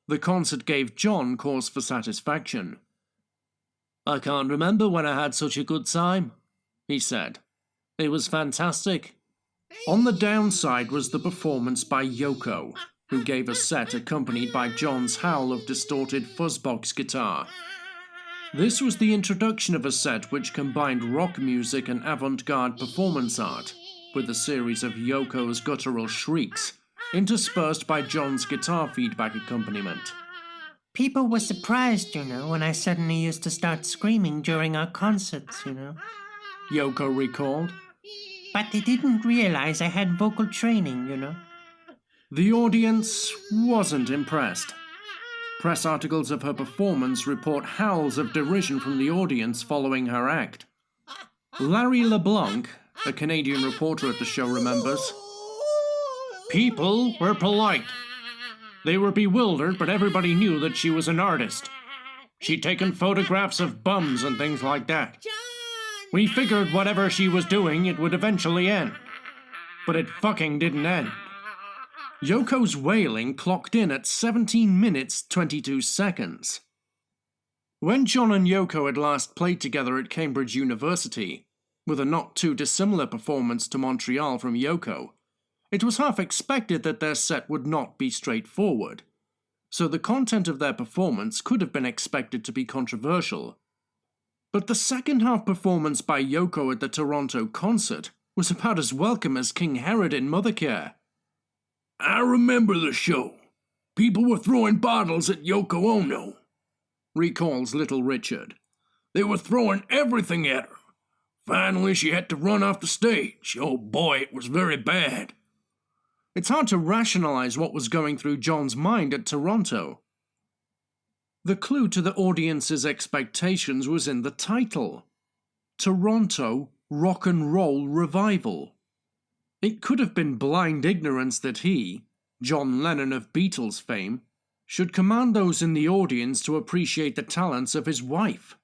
The concert gave John cause for satisfaction. "I can't remember when I had such a good time," he said. "It was fantastic." On the downside was the performance by Yoko, who gave a set accompanied by John's howl of distorted fuzzbox guitar. This was the introduction of a set which combined rock music and avant-garde performance art, with a series of Yoko's guttural shrieks, interspersed by John's guitar feedback accompaniment. People were surprised, when I suddenly used to start screaming during our concerts, Yoko recalled. But they didn't realize I had vocal training, The audience wasn't impressed. Press articles of her performance report howls of derision from the audience following her act. Larry LeBlanc, a Canadian reporter at the show, remembers, "People were polite. They were bewildered, but everybody knew that she was an artist. She'd taken photographs of bums and things like that. We figured whatever she was doing, it would eventually end. But it fucking didn't end." Yoko's wailing clocked in at 17 minutes 22 seconds. When John and Yoko had last played together at Cambridge University, with a not too dissimilar performance to Montreal from Yoko, it was half expected that their set would not be straightforward, so the content of their performance could have been expected to be controversial. But the second half performance by Yoko at the Toronto concert was about as welcome as King Herod in Mothercare. "I remember the show. People were throwing bottles at Yoko Ono," recalls Little Richard. "They were throwing everything at her. Finally, she had to run off the stage. Oh boy, it was very bad." It's hard to rationalize what was going through John's mind at Toronto. The clue to the audience's expectations was in the title. Toronto Rock and Roll Revival. It could have been blind ignorance that he, John Lennon of Beatles fame, should command those in the audience to appreciate the talents of his wife.